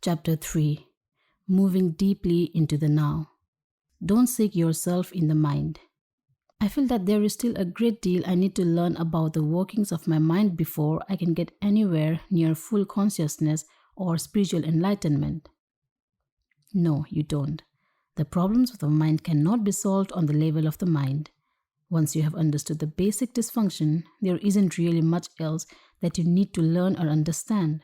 Chapter 3. Moving deeply into the now. Don't seek yourself in the mind. I feel that there is still a great deal I need to learn about the workings of my mind before I can get anywhere near full consciousness or spiritual enlightenment. No, you don't. The problems of the mind cannot be solved on the level of the mind. Once you have understood the basic dysfunction, there isn't really much else that you need to learn or understand.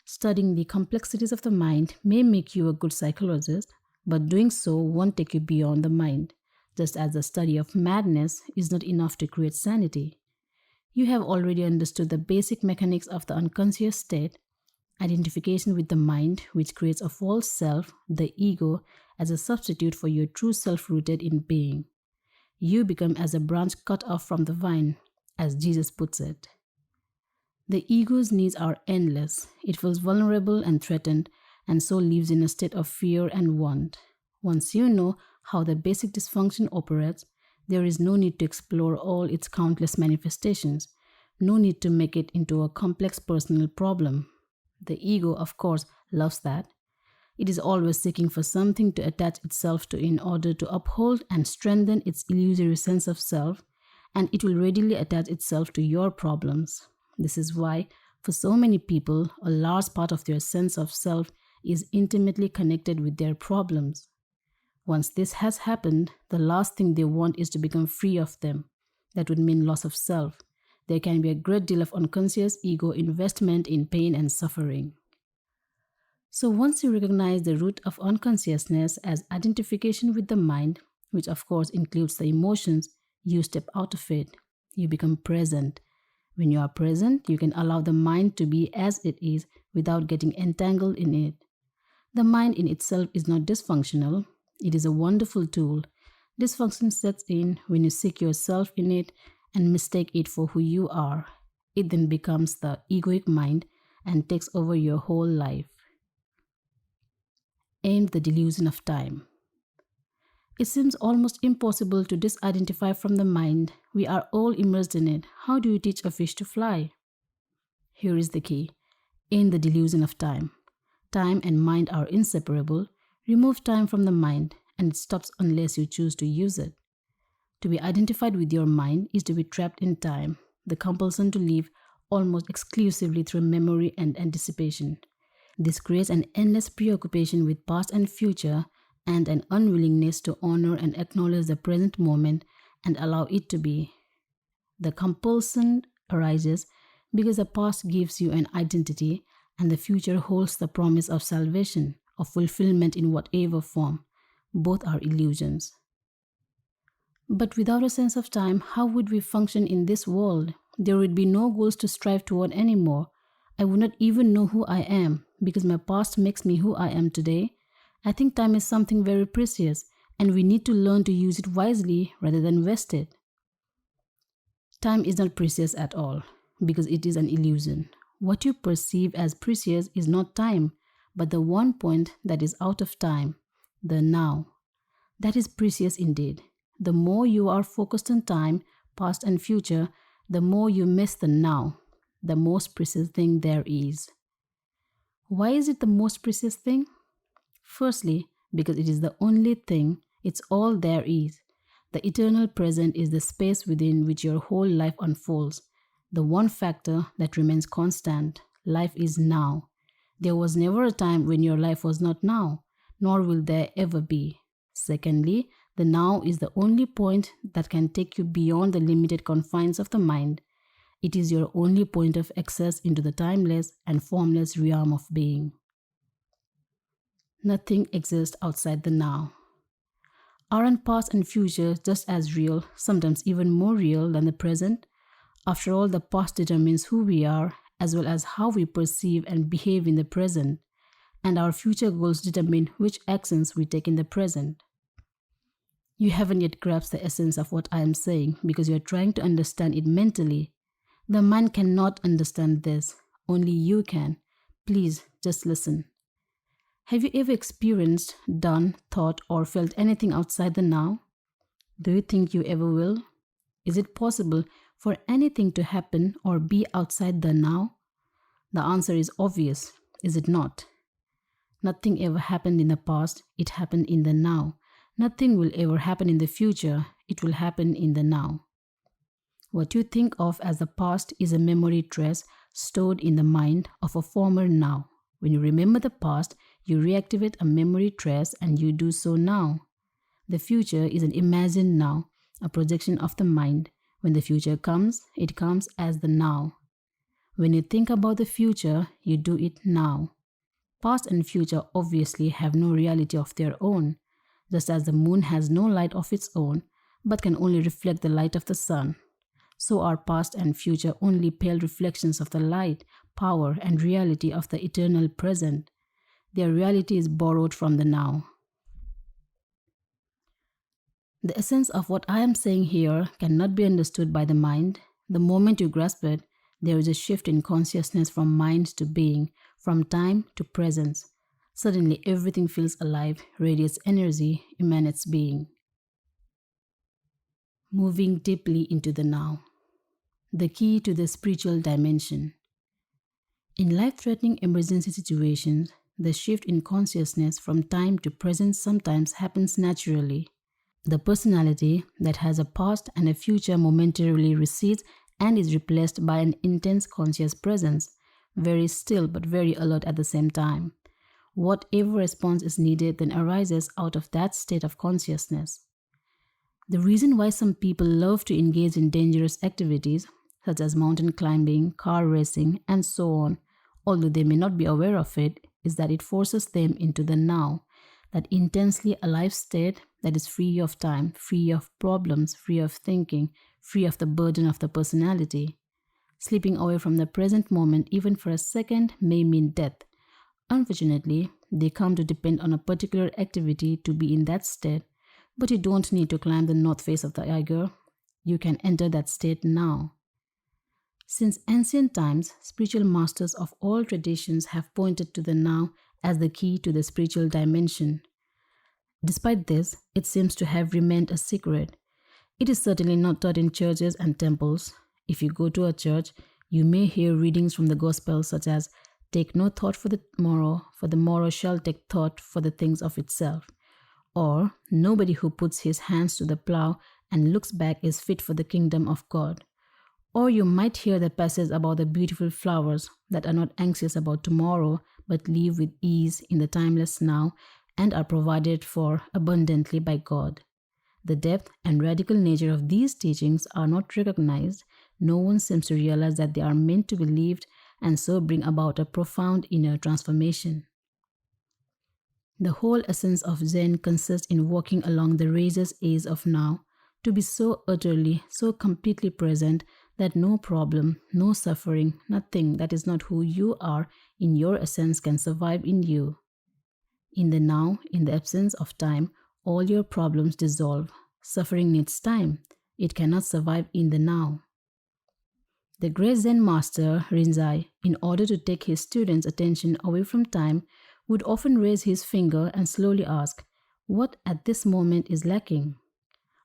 Studying the complexities of the mind may make you a good psychologist, but doing so won't take you beyond the mind, just as the study of madness is not enough to create sanity. You have already understood the basic mechanics of the unconscious state, identification with the mind, which creates a false self, the ego, as a substitute for your true self rooted in being. You become as a branch cut off from the vine, as Jesus puts it. The ego's needs are endless. It feels vulnerable and threatened, and so lives in a state of fear and want. Once you know how the basic dysfunction operates, there is no need to explore all its countless manifestations, no need to make it into a complex personal problem. The ego, of course, loves that. It is always seeking for something to attach itself to in order to uphold and strengthen its illusory sense of self, and it will readily attach itself to your problems. This is why, for so many people, a large part of their sense of self is intimately connected with their problems. Once this has happened, the last thing they want is to become free of them. That would mean loss of self. There can be a great deal of unconscious ego investment in pain and suffering. So once you recognize the root of unconsciousness as identification with the mind, which of course includes the emotions, you step out of it. You become present. When you are present, you can allow the mind to be as it is without getting entangled in it. The mind in itself is not dysfunctional. It is a wonderful tool. Dysfunction sets in when you seek yourself in it and mistake it for who you are. It then becomes the egoic mind and takes over your whole life. End the delusion of time. It seems almost impossible to disidentify from the mind. We are all immersed in it. How do you teach a fish to fly? Here is the key. End the delusion of time. Time and mind are inseparable. Remove time from the mind, and it stops unless you choose to use it. To be identified with your mind is to be trapped in time, the compulsion to live almost exclusively through memory and anticipation. This creates an endless preoccupation with past and future, and an unwillingness to honor and acknowledge the present moment and allow it to be. The compulsion arises because the past gives you an identity and the future holds the promise of salvation, of fulfillment in whatever form. Both are illusions. But without a sense of time, how would we function in this world? There would be no goals to strive toward anymore. I would not even know who I am because my past makes me who I am today. I think time is something very precious, and we need to learn to use it wisely rather than waste it. Time is not precious at all, because it is an illusion. What you perceive as precious is not time, but the one point that is out of time, the now. That is precious indeed. The more you are focused on time, past and future, the more you miss the now, the most precious thing there is. Why is it the most precious thing? Firstly, because it is the only thing, it's all there is. The eternal present is the space within which your whole life unfolds. The one factor that remains constant. Life is now. There was never a time when your life was not now, nor will there ever be. Secondly, the now is the only point that can take you beyond the limited confines of the mind. It is your only point of access into the timeless and formless realm of being. Nothing exists outside the now. Aren't past and future just as real, sometimes even more real than the present? After all, the past determines who we are, as well as how we perceive and behave in the present, and our future goals determine which actions we take in the present. You haven't yet grasped the essence of what I am saying because you are trying to understand it mentally. The mind cannot understand this. Only you can. Please, just listen. Have you ever experienced, done, thought, or felt anything outside the now? Do you think you ever will? Is it possible for anything to happen or be outside the now? The answer is obvious, is it not? Nothing ever happened in the past, it happened in the now. Nothing will ever happen in the future, it will happen in the now. What you think of as the past is a memory trace stored in the mind of a former now. When you remember the past, you reactivate a memory trace and you do so now. The future is an imagined now, a projection of the mind. When the future comes, it comes as the now. When you think about the future, you do it now. Past and future obviously have no reality of their own, just as the moon has no light of its own, but can only reflect the light of the sun. So are past and future only pale reflections of the light, power, and reality of the eternal present. Their reality is borrowed from the now. The essence of what I am saying here cannot be understood by the mind. The moment you grasp it, there is a shift in consciousness from mind to being, from time to presence. Suddenly everything feels alive, radiates energy, emanates being. Moving deeply into the now. The key to the spiritual dimension. In life-threatening emergency situations, the shift in consciousness from time to presence sometimes happens naturally. The personality that has a past and a future momentarily recedes and is replaced by an intense conscious presence, very still but very alert at the same time. Whatever response is needed then arises out of that state of consciousness. The reason why some people love to engage in dangerous activities, such as mountain climbing, car racing, and so on, although they may not be aware of it, is that it forces them into the now, that intensely alive state that is free of time, free of problems, free of thinking, free of the burden of the personality. Slipping away from the present moment even for a second may mean death. Unfortunately, they come to depend on a particular activity to be in that state, but you don't need to climb the north face of the Eiger. You can enter that state now. Since ancient times, spiritual masters of all traditions have pointed to the now as the key to the spiritual dimension. Despite this, it seems to have remained a secret. It is certainly not taught in churches and temples. If you go to a church, you may hear readings from the gospel such as, "Take no thought for the morrow shall take thought for the things of itself," or "Nobody who puts his hands to the plow and looks back is fit for the kingdom of God." Or you might hear the passage about the beautiful flowers that are not anxious about tomorrow but live with ease in the timeless now and are provided for abundantly by God. The depth and radical nature of these teachings are not recognized. No one seems to realize that they are meant to be lived and so bring about a profound inner transformation. The whole essence of Zen consists in walking along the razor's edge of now, to be so utterly, so completely present that no problem, no suffering, nothing that is not who you are in your essence can survive in you. In the now, in the absence of time, all your problems dissolve. Suffering needs time. It cannot survive in the now. The great Zen master, Rinzai, in order to take his students' attention away from time, would often raise his finger and slowly ask, "What at this moment is lacking?"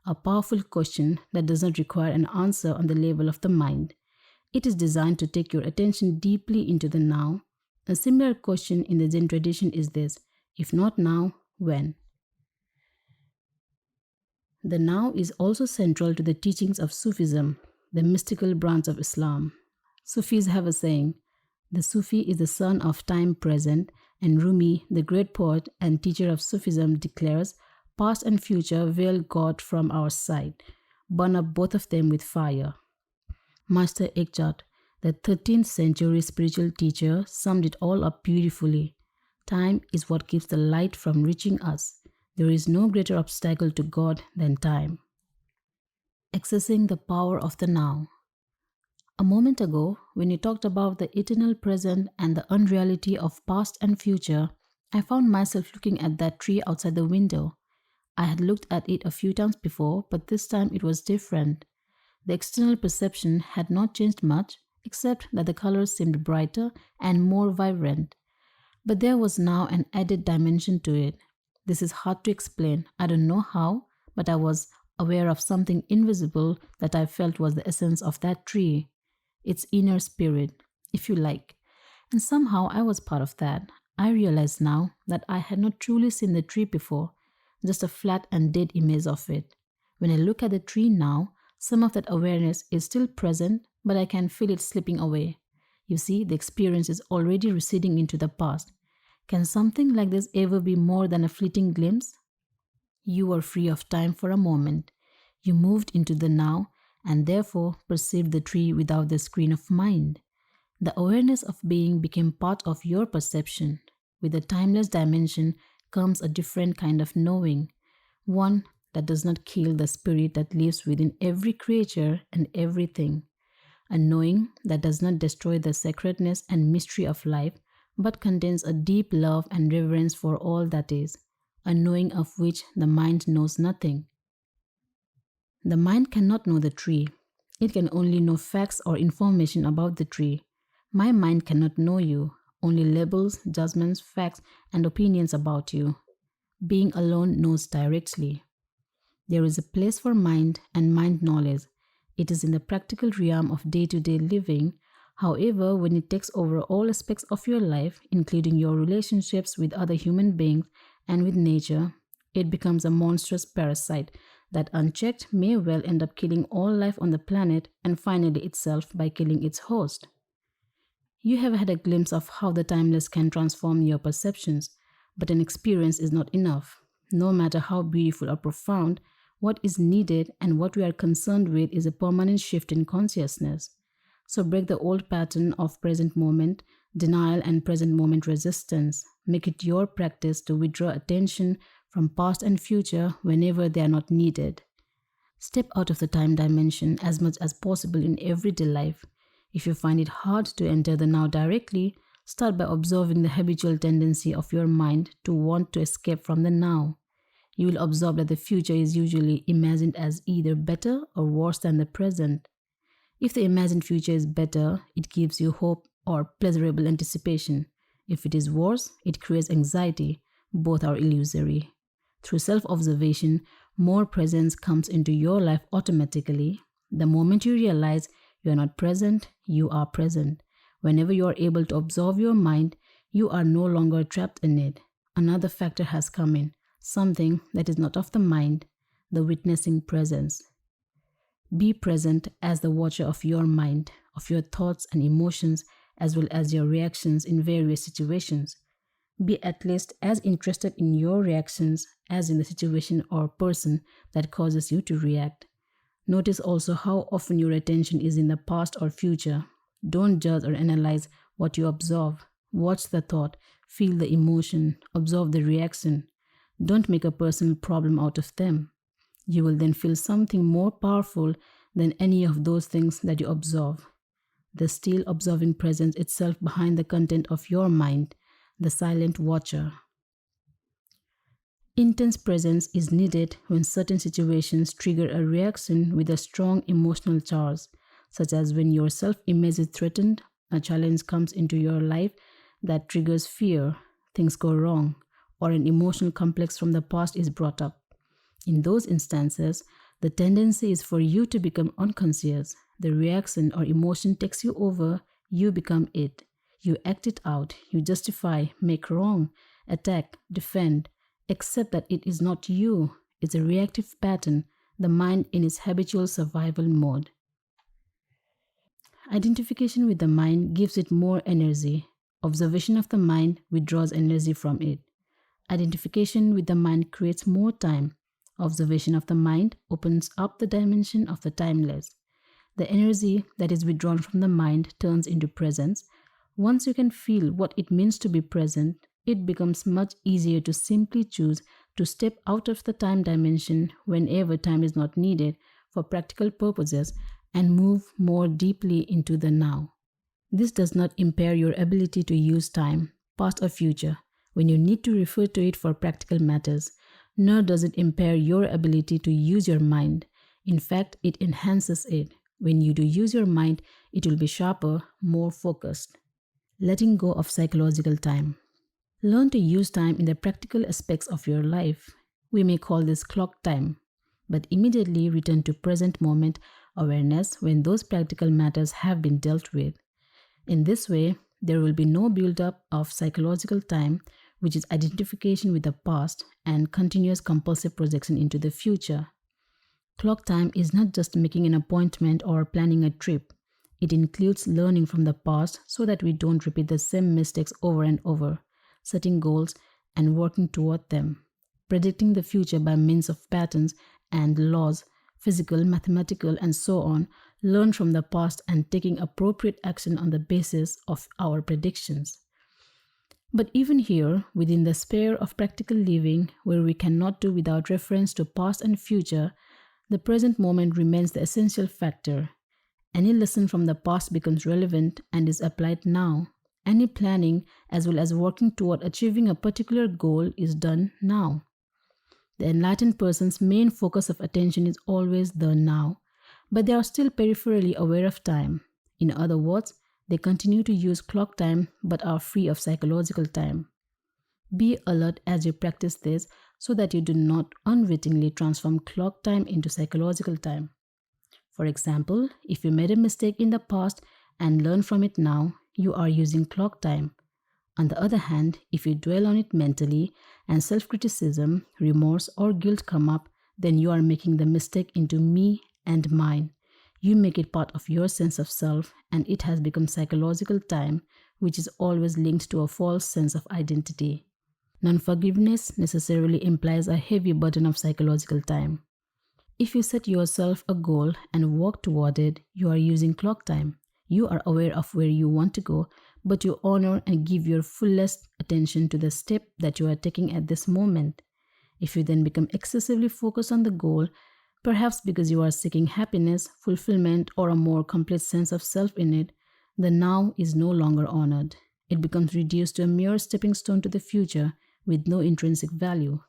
A powerful question that does not require an answer on the level of the mind. It is designed to take your attention deeply into the now. A similar question in the Zen tradition is this: if not now, when? The now is also central to the teachings of Sufism, the mystical branch of Islam. Sufis have a saying, "The Sufi is the son of time present," and Rumi, the great poet and teacher of Sufism, declares, "Past and future veil God from our sight. Burn up both of them with fire." Master Eckhart, the 13th century spiritual teacher, summed it all up beautifully. Time is what keeps the light from reaching us. There is no greater obstacle to God than time. Accessing the power of the now. A moment ago, when you talked about the eternal present and the unreality of past and future, I found myself looking at that tree outside the window. I had looked at it a few times before, but this time it was different. The external perception had not changed much, except that the colors seemed brighter and more vibrant. But there was now an added dimension to it. This is hard to explain. I don't know how, but I was aware of something invisible that I felt was the essence of that tree. Its inner spirit, if you like. And somehow I was part of that. I realize now that I had not truly seen the tree before, just a flat and dead image of it. When I look at the tree now, some of that awareness is still present, but I can feel it slipping away. You see, the experience is already receding into the past. Can something like this ever be more than a fleeting glimpse? You were free of time for a moment. You moved into the now and therefore perceived the tree without the screen of mind. The awareness of being became part of your perception. With the timeless dimension comes a different kind of knowing, one that does not kill the spirit that lives within every creature and everything, a knowing that does not destroy the sacredness and mystery of life, but contains a deep love and reverence for all that is, a knowing of which the mind knows nothing. The mind cannot know the tree. It can only know facts or information about the tree. My mind cannot know you, only labels, judgments, facts, and opinions about you. Being alone knows directly. There is a place for mind and mind knowledge. It is in the practical realm of day-to-day living. However, when it takes over all aspects of your life, including your relationships with other human beings and with nature, it becomes a monstrous parasite that unchecked may well end up killing all life on the planet and finally itself by killing its host. You have had a glimpse of how the timeless can transform your perceptions, but an experience is not enough. No matter how beautiful or profound, what is needed and what we are concerned with is a permanent shift in consciousness. So break the old pattern of present moment, denial and present moment resistance. Make it your practice to withdraw attention from past and future whenever they are not needed. Step out of the time dimension as much as possible in everyday life. If you find it hard to enter the now directly, start by observing the habitual tendency of your mind to want to escape from the now. You will observe that the future is usually imagined as either better or worse than the present. If the imagined future is better, it gives you hope or pleasurable anticipation. If it is worse, it creates anxiety. Both are illusory. Through self-observation, more presence comes into your life automatically. The moment you realize you are not present, you are present. Whenever you are able to observe your mind, you are no longer trapped in it. Another factor has come in, something that is not of the mind, the witnessing presence. Be present as the watcher of your mind, of your thoughts and emotions, as well as your reactions in various situations. Be at least as interested in your reactions as in the situation or person that causes you to react. Notice also how often your attention is in the past or future. Don't judge or analyze what you observe. Watch the thought, feel the emotion, observe the reaction. Don't make a personal problem out of them. You will then feel something more powerful than any of those things that you observe. The still observing presence itself behind the content of your mind, the silent watcher. Intense presence is needed when certain situations trigger a reaction with a strong emotional charge, such as when your self-image is threatened, a challenge comes into your life that triggers fear, things go wrong, or an emotional complex from the past is brought up. In those instances, the tendency is for you to become unconscious. The reaction or emotion takes you over, you become it. You act it out, you justify, make wrong, attack, defend, except that it is not you. It's a reactive pattern, the mind in its habitual survival mode. Identification with the mind gives it more energy. Observation of the mind withdraws energy from it. Identification with the mind creates more time. Observation of the mind opens up the dimension of the timeless. The energy that is withdrawn from the mind turns into presence. Once you can feel what it means to be present, it becomes much easier to simply choose to step out of the time dimension whenever time is not needed for practical purposes and move more deeply into the now. This does not impair your ability to use time, past or future, when you need to refer to it for practical matters, nor does it impair your ability to use your mind. In fact, it enhances it. When you do use your mind, it will be sharper, more focused. Letting go of psychological time. Learn to use time in the practical aspects of your life. We may call this clock time, but immediately return to present moment awareness when those practical matters have been dealt with. In this way, there will be no build-up of psychological time, which is identification with the past and continuous compulsive projection into the future. Clock time is not just making an appointment or planning a trip. It includes learning from the past so that we don't repeat the same mistakes over and over, setting goals and working toward them, predicting the future by means of patterns and laws, physical, mathematical, and so on, learn from the past and taking appropriate action on the basis of our predictions. But even here, within the sphere of practical living, where we cannot do without reference to past and future, the present moment remains the essential factor. Any lesson from the past becomes relevant and is applied now. Any planning, as well as working toward achieving a particular goal, is done now. The enlightened person's main focus of attention is always the now, but they are still peripherally aware of time. In other words, they continue to use clock time but are free of psychological time. Be alert as you practice this so that you do not unwittingly transform clock time into psychological time. For example, if you made a mistake in the past and learn from it now, you are using clock time. On the other hand, if you dwell on it mentally and self-criticism, remorse, or guilt come up, then you are making the mistake into me and mine. You make it part of your sense of self, and it has become psychological time, which is always linked to a false sense of identity. Non-forgiveness necessarily implies a heavy burden of psychological time. If you set yourself a goal and work toward it, you are using clock time. You are aware of where you want to go, but you honor and give your fullest attention to the step that you are taking at this moment. If you then become excessively focused on the goal, perhaps because you are seeking happiness, fulfillment, or a more complete sense of self in it, the now is no longer honored. It becomes reduced to a mere stepping stone to the future with no intrinsic value.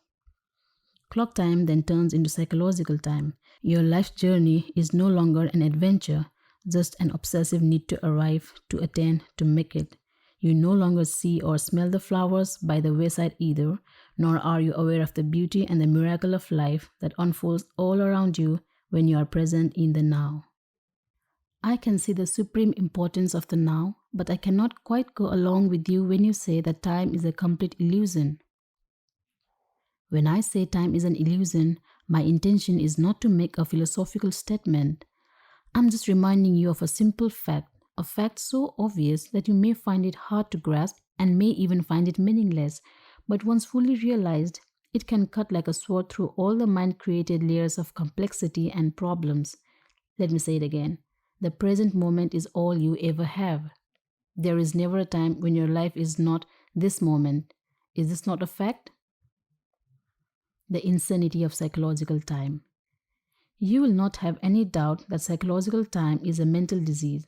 Clock time then turns into psychological time. Your life journey is no longer an adventure, just an obsessive need to arrive, to attain, to make it. You no longer see or smell the flowers by the wayside either, nor are you aware of the beauty and the miracle of life that unfolds all around you when you are present in the now. I can see the supreme importance of the now, but I cannot quite go along with you when you say that time is a complete illusion. When I say time is an illusion, my intention is not to make a philosophical statement. I'm just reminding you of a simple fact, a fact so obvious that you may find it hard to grasp and may even find it meaningless, but once fully realized, it can cut like a sword through all the mind-created layers of complexity and problems. Let me say it again. The present moment is all you ever have. There is never a time when your life is not this moment. Is this not a fact? The insanity of psychological time. You will not have any doubt that psychological time is a mental disease.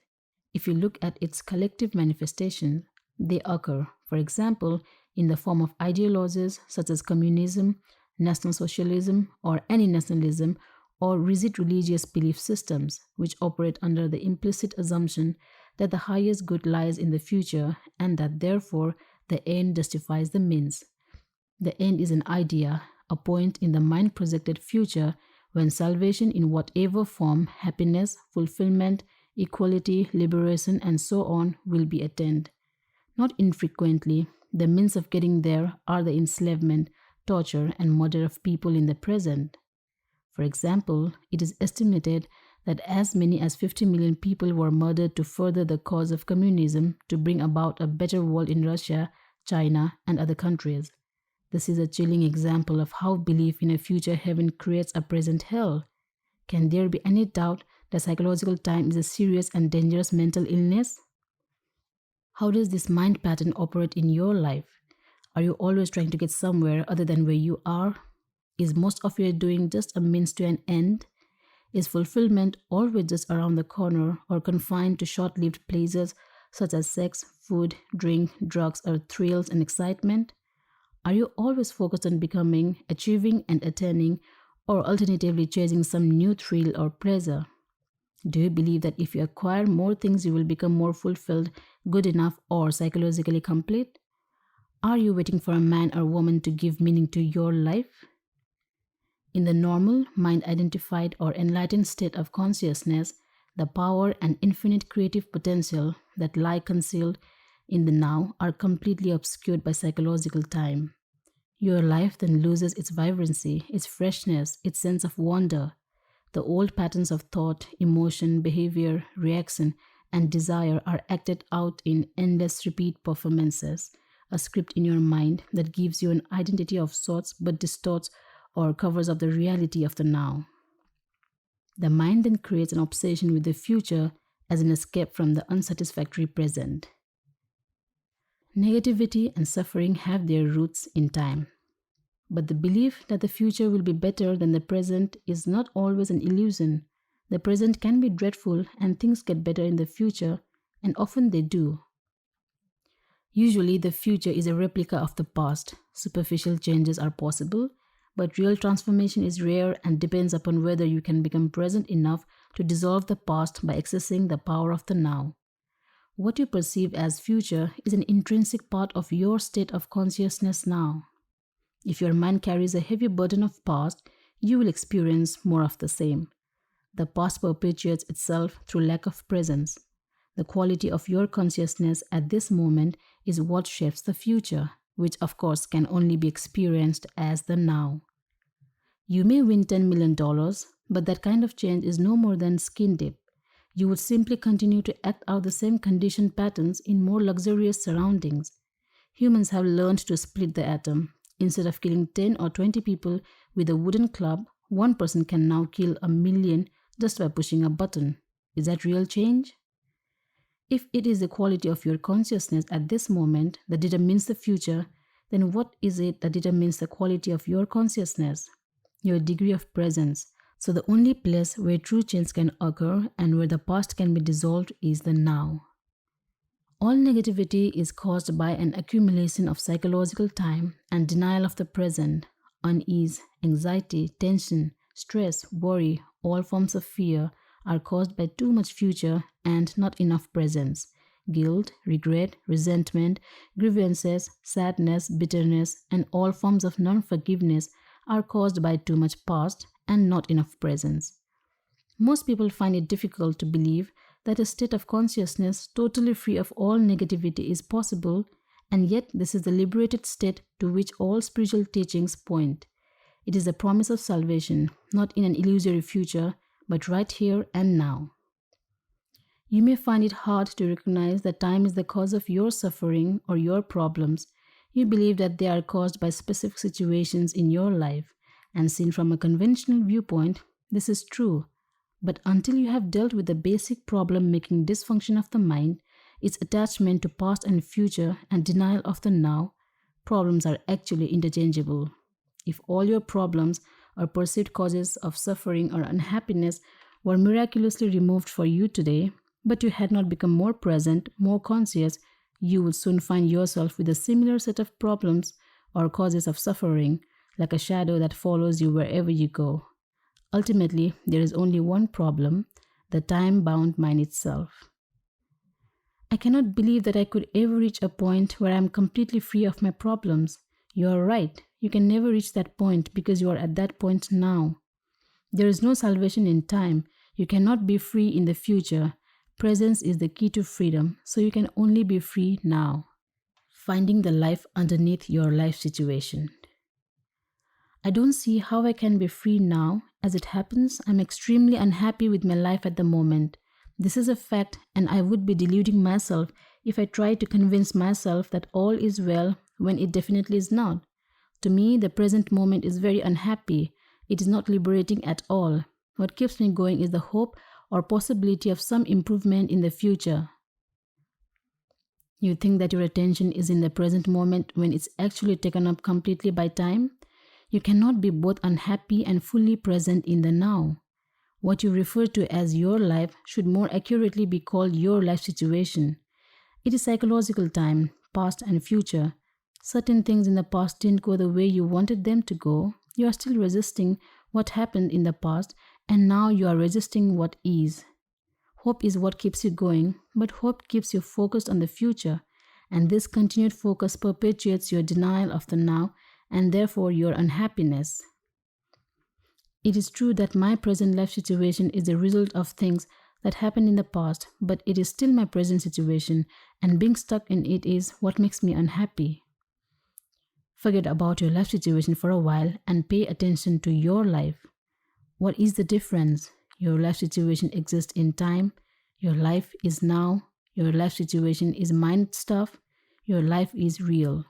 If you look at its collective manifestations, they occur, for example, in the form of ideologies such as communism, national socialism, or any nationalism, or rigid religious belief systems, which operate under the implicit assumption that the highest good lies in the future and that therefore the end justifies the means. The end is an idea, a point in the mind-projected future when salvation in whatever form, happiness, fulfillment, equality, liberation, and so on will be attained. Not infrequently, the means of getting there are the enslavement, torture, and murder of people in the present. For example, it is estimated that as many as 50 million people were murdered to further the cause of communism to bring about a better world in Russia, China, and other countries. This is a chilling example of how belief in a future heaven creates a present hell. Can there be any doubt that psychological time is a serious and dangerous mental illness? How does this mind pattern operate in your life? Are you always trying to get somewhere other than where you are? Is most of your doing just a means to an end? Is fulfillment always just around the corner or confined to short-lived pleasures such as sex, food, drink, drugs, or thrills and excitement? Are you always focused on becoming, achieving, and attaining, or alternatively chasing some new thrill or pleasure? Do you believe that if you acquire more things, you will become more fulfilled, good enough, or psychologically complete? Are you waiting for a man or woman to give meaning to your life? In the normal, mind-identified or enlightened state of consciousness, the power and infinite creative potential that lie concealed in the now are completely obscured by psychological time. Your life then loses its vibrancy, its freshness, its sense of wonder. The old patterns of thought, emotion, behavior, reaction, and desire are acted out in endless repeat performances, a script in your mind that gives you an identity of sorts but distorts or covers up the reality of the now. The mind then creates an obsession with the future as an escape from the unsatisfactory present. Negativity and suffering have their roots in time. But the belief that the future will be better than the present is not always an illusion. The present can be dreadful and things get better in the future, and often they do. Usually, the future is a replica of the past. Superficial changes are possible, but real transformation is rare and depends upon whether you can become present enough to dissolve the past by accessing the power of the now. What you perceive as future is an intrinsic part of your state of consciousness now. If your mind carries a heavy burden of past, you will experience more of the same. The past perpetuates itself through lack of presence. The quality of your consciousness at this moment is what shapes the future, which of course can only be experienced as the now. You may win $10 million, but that kind of change is no more than skin deep. You would simply continue to act out the same conditioned patterns in more luxurious surroundings. Humans have learned to split the atom. Instead of killing 10 or 20 people with a wooden club, one person can now kill 1,000,000 just by pushing a button. Is that real change? If it is the quality of your consciousness at this moment that determines the future, then what is it that determines the quality of your consciousness? Your degree of presence. So the only place where true change can occur and where the past can be dissolved is the now. All negativity is caused by an accumulation of psychological time and denial of the present. Unease, anxiety, tension, stress, worry, all forms of fear are caused by too much future and not enough presence. Guilt, regret, resentment, grievances, sadness, bitterness, and all forms of non-forgiveness are caused by too much past and not enough presence. Most people find it difficult to believe that a state of consciousness totally free of all negativity is possible, and yet this is the liberated state to which all spiritual teachings point. It is a promise of salvation, not in an illusory future, but right here and now. You may find it hard to recognize that time is the cause of your suffering or your problems. You believe that they are caused by specific situations in your life, and seen from a conventional viewpoint, this is true. But until you have dealt with the basic problem-making dysfunction of the mind, its attachment to past and future and denial of the now, problems are actually interchangeable. If all your problems or perceived causes of suffering or unhappiness were miraculously removed for you today, but you had not become more present, more conscious, you would soon find yourself with a similar set of problems or causes of suffering, like a shadow that follows you wherever you go. Ultimately, there is only one problem, the time-bound mind itself. I cannot believe that I could ever reach a point where I am completely free of my problems. You are right. You can never reach that point because you are at that point now. There is no salvation in time. You cannot be free in the future. Presence is the key to freedom, so you can only be free now. Finding the life underneath your life situation. I don't see how I can be free now. As it happens, I'm extremely unhappy with my life at the moment. This is a fact, and I would be deluding myself if I tried to convince myself that all is well when it definitely is not. To me, the present moment is very unhappy. It is not liberating at all. What keeps me going is the hope or possibility of some improvement in the future. You think that your attention is in the present moment when it's actually taken up completely by time? You cannot be both unhappy and fully present in the now. What you refer to as your life should more accurately be called your life situation. It is psychological time, past and future. Certain things in the past didn't go the way you wanted them to go. You are still resisting what happened in the past, and now you are resisting what is. Hope is what keeps you going, but hope keeps you focused on the future, and this continued focus perpetuates your denial of the now and therefore your unhappiness. It is true that my present life situation is the result of things that happened in the past, but it is still my present situation, and being stuck in it is what makes me unhappy. Forget about your life situation for a while and pay attention to your life. What is the difference? Your life situation exists in time. Your life is now. Your life situation is mind stuff. Your life is real.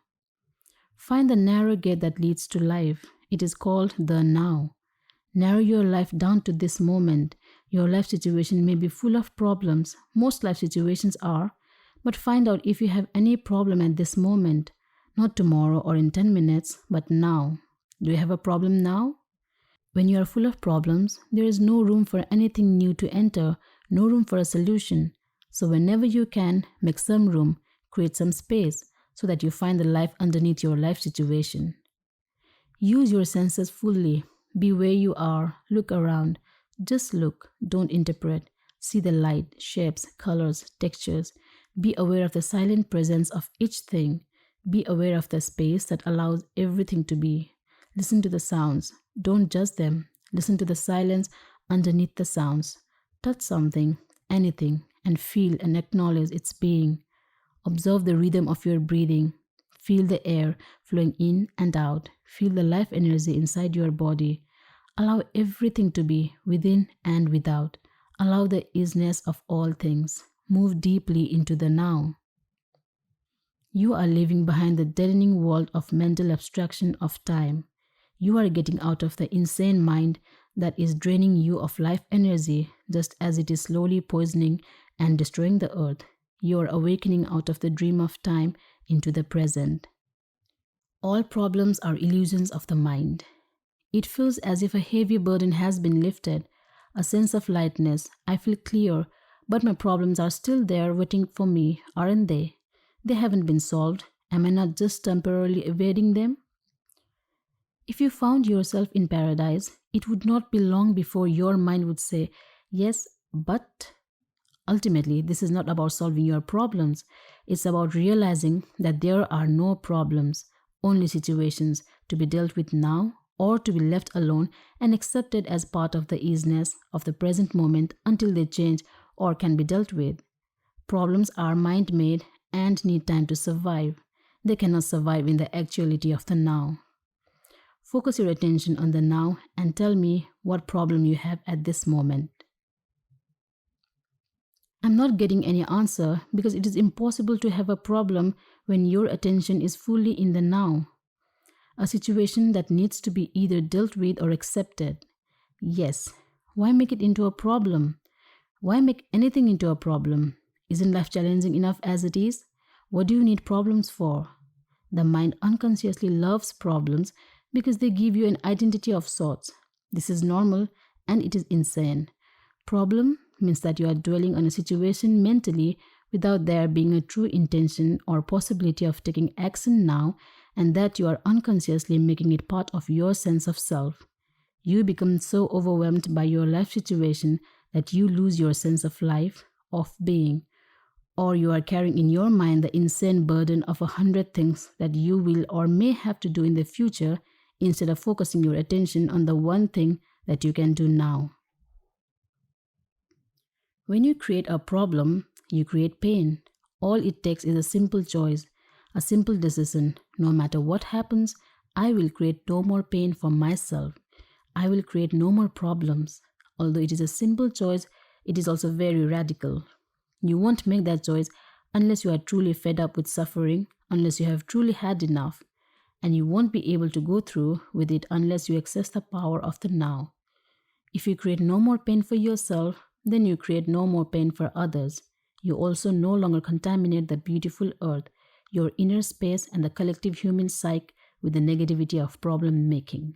Find the narrow gate that leads to life. It is called the now. Narrow your life down to this moment. Your life situation may be full of problems. Most life situations are. But find out if you have any problem at this moment. Not tomorrow or in 10 minutes, but now. Do you have a problem now? When you are full of problems, there is no room for anything new to enter, no room for a solution. So whenever you can, make some room, create some space, so that you find the life underneath your life situation. Use your senses fully. Be where you are. Look around. Just look. Don't interpret. See the light, shapes, colors, textures. Be aware of the silent presence of each thing. Be aware of the space that allows everything to be. Listen to the sounds. Don't judge them. Listen to the silence underneath the sounds. Touch something, anything, and feel and acknowledge its being. Observe the rhythm of your breathing. Feel the air flowing in and out. Feel the life energy inside your body. Allow everything to be within and without. Allow the isness of all things. Move deeply into the now. You are leaving behind the deadening world of mental abstraction of time. You are getting out of the insane mind that is draining you of life energy just as it is slowly poisoning and destroying the earth. You are awakening out of the dream of time into the present. All problems are illusions of the mind. It feels as if a heavy burden has been lifted, a sense of lightness. I feel clear, but my problems are still there waiting for me, aren't they? They haven't been solved. Am I not just temporarily evading them? If you found yourself in paradise, it would not be long before your mind would say, yes, but... Ultimately, this is not about solving your problems. It's about realizing that there are no problems, only situations to be dealt with now or to be left alone and accepted as part of the easiness of the present moment until they change or can be dealt with. Problems are mind-made and need time to survive. They cannot survive in the actuality of the now. Focus your attention on the now and tell me what problem you have at this moment. I'm not getting any answer because it is impossible to have a problem when your attention is fully in the now. A situation that needs to be either dealt with or accepted. Yes, why make it into a problem? Why make anything into a problem? Isn't life challenging enough as it is? What do you need problems for? The mind unconsciously loves problems because they give you an identity of sorts. This is normal and it is insane. Problem means that you are dwelling on a situation mentally without there being a true intention or possibility of taking action now, and that you are unconsciously making it part of your sense of self. You become so overwhelmed by your life situation that you lose your sense of life, of being, or you are carrying in your mind the insane burden of 100 things that you will or may have to do in the future instead of focusing your attention on the one thing that you can do now. When you create a problem, you create pain. All it takes is a simple choice, a simple decision. No matter what happens, I will create no more pain for myself. I will create no more problems. Although it is a simple choice, it is also very radical. You won't make that choice unless you are truly fed up with suffering, unless you have truly had enough. And you won't be able to go through with it unless you access the power of the now. If you create no more pain for yourself, then you create no more pain for others. You also no longer contaminate the beautiful earth, your inner space, and the collective human psyche with the negativity of problem making.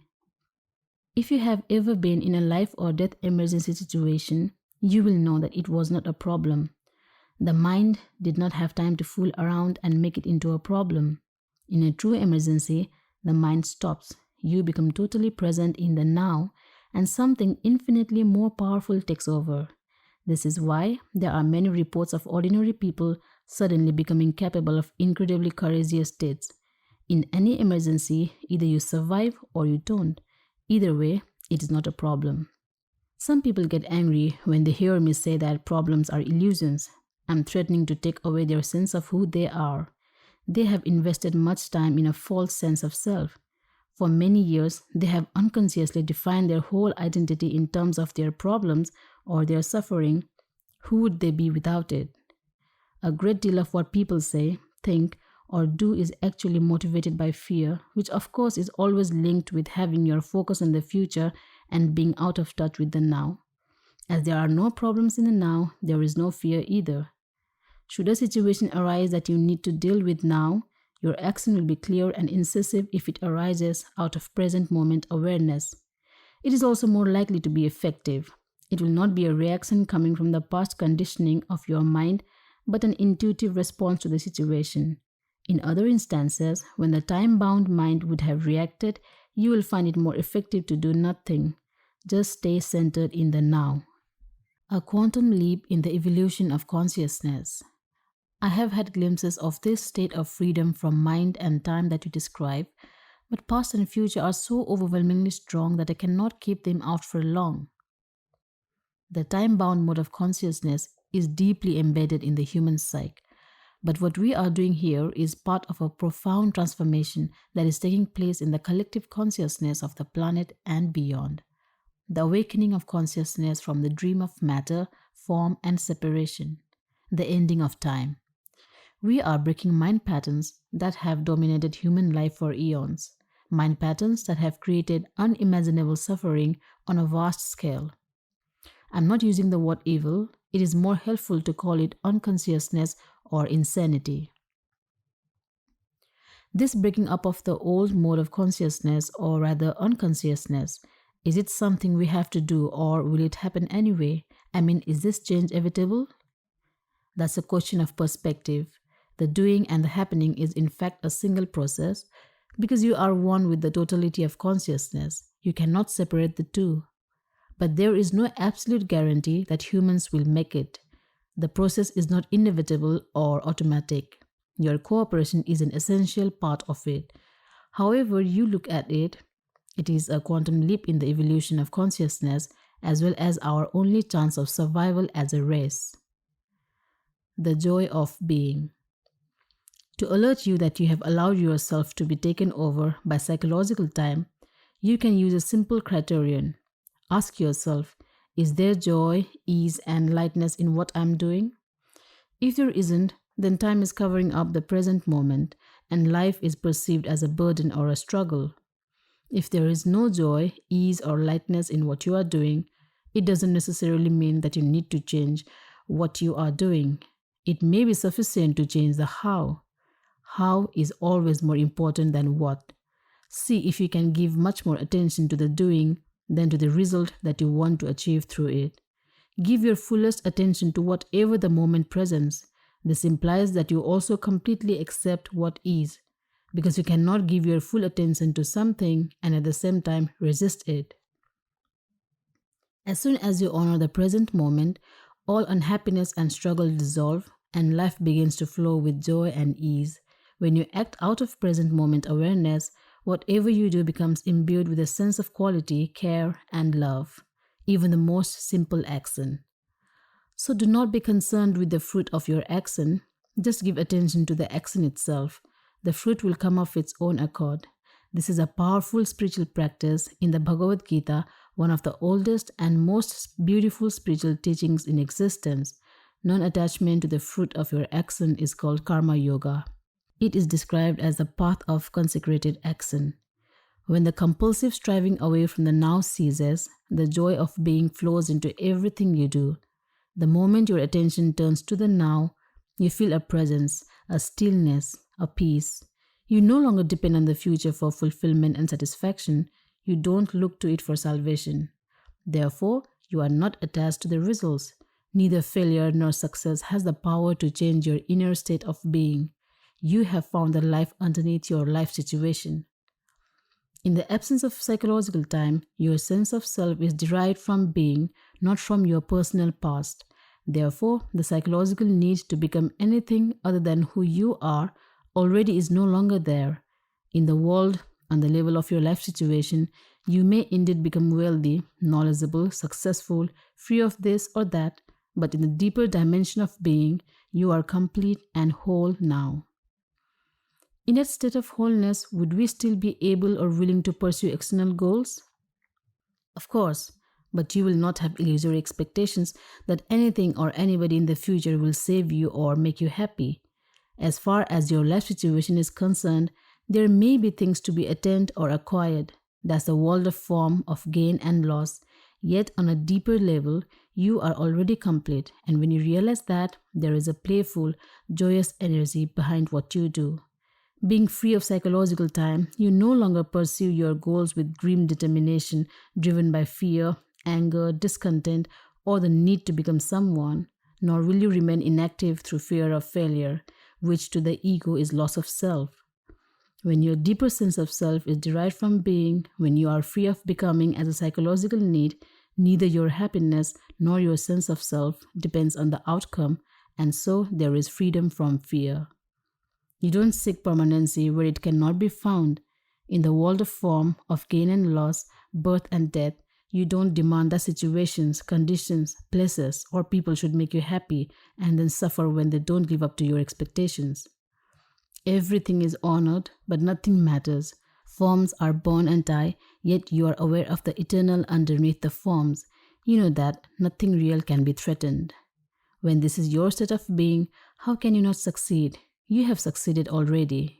If you have ever been in a life or death emergency situation, you will know that it was not a problem. The mind did not have time to fool around and make it into a problem. In a true emergency, the mind stops. You become totally present in the now, and something infinitely more powerful takes over. This is why there are many reports of ordinary people suddenly becoming capable of incredibly courageous states. In any emergency, either you survive or you don't. Either way, it is not a problem. Some people get angry when they hear me say that problems are illusions. I'm threatening to take away their sense of who they are. They have invested much time in a false sense of self. For many years, they have unconsciously defined their whole identity in terms of their problems or their suffering. Who would they be without it? A great deal of what people say, think, or do is actually motivated by fear, which of course is always linked with having your focus on the future and being out of touch with the now. As there are no problems in the now, there is no fear either. Should a situation arise that you need to deal with now, your action will be clear and incisive if it arises out of present moment awareness. It is also more likely to be effective. It will not be a reaction coming from the past conditioning of your mind, but an intuitive response to the situation. In other instances, when the time-bound mind would have reacted, you will find it more effective to do nothing. Just stay centered in the now. A quantum leap in the evolution of consciousness. I have had glimpses of this state of freedom from mind and time that you describe, but past and future are so overwhelmingly strong that I cannot keep them out for long. The time-bound mode of consciousness is deeply embedded in the human psyche, but what we are doing here is part of a profound transformation that is taking place in the collective consciousness of the planet and beyond. The awakening of consciousness from the dream of matter, form, and separation. The ending of time. We are breaking mind patterns that have dominated human life for eons. Mind patterns that have created unimaginable suffering on a vast scale. I'm not using the word evil. It is more helpful to call it unconsciousness or insanity. This breaking up of the old mode of consciousness, or rather unconsciousness, is it something we have to do, or will it happen anyway? I mean, is this change inevitable? That's a question of perspective. The doing and the happening is in fact a single process because you are one with the totality of consciousness. You cannot separate the two. But there is no absolute guarantee that humans will make it. The process is not inevitable or automatic. Your cooperation is an essential part of it. However you look at it, it is a quantum leap in the evolution of consciousness as well as our only chance of survival as a race. The joy of being. To alert you that you have allowed yourself to be taken over by psychological time, you can use a simple criterion. Ask yourself, is there joy, ease, and lightness in what I'm doing? If there isn't, then time is covering up the present moment, and life is perceived as a burden or a struggle. If there is no joy, ease, or lightness in what you are doing, it doesn't necessarily mean that you need to change what you are doing. It may be sufficient to change the how. How is always more important than what. See if you can give much more attention to the doing than to the result that you want to achieve through it. Give your fullest attention to whatever the moment presents. This implies that you also completely accept what is, because you cannot give your full attention to something and at the same time resist it. As soon as you honor the present moment, all unhappiness and struggle dissolve, and life begins to flow with joy and ease. When you act out of present moment awareness, whatever you do becomes imbued with a sense of quality, care, and love, even the most simple action. So do not be concerned with the fruit of your action, just give attention to the action itself. The fruit will come of its own accord. This is a powerful spiritual practice in the Bhagavad Gita, one of the oldest and most beautiful spiritual teachings in existence. Non-attachment to the fruit of your action is called karma yoga. It is described as the path of consecrated action. When the compulsive striving away from the now ceases, the joy of being flows into everything you do. The moment your attention turns to the now, you feel a presence, a stillness, a peace. You no longer depend on the future for fulfillment and satisfaction. You don't look to it for salvation. Therefore, you are not attached to the results. Neither failure nor success has the power to change your inner state of being. You have found the life underneath your life situation. In the absence of psychological time, your sense of self is derived from being, not from your personal past. Therefore, the psychological need to become anything other than who you are already is no longer there. In the world, on the level of your life situation, You may indeed become wealthy, knowledgeable, successful, free of this or that, but in the deeper dimension of being, you are complete and whole now. In that state of wholeness, would we still be able or willing to pursue external goals? Of course, but you will not have illusory expectations that anything or anybody in the future will save you or make you happy. As far as your life situation is concerned, there may be things to be attained or acquired. That's the world of form of gain and loss. Yet, on a deeper level, you are already complete, and when you realize that, there is a playful, joyous energy behind what you do. Being free of psychological time, you no longer pursue your goals with grim determination driven by fear, anger, discontent, or the need to become someone, nor will you remain inactive through fear of failure, which to the ego is loss of self. When your deeper sense of self is derived from being, when you are free of becoming as a psychological need, neither your happiness nor your sense of self depends on the outcome, and so there is freedom from fear. You don't seek permanency where it cannot be found. In the world of form, of gain and loss, birth and death, you don't demand that situations, conditions, places, or people should make you happy and then suffer when they don't live up to your expectations. Everything is honored, but nothing matters. Forms are born and die, yet you are aware of the eternal underneath the forms. You know that nothing real can be threatened. When this is your state of being, how can you not succeed? You have succeeded already.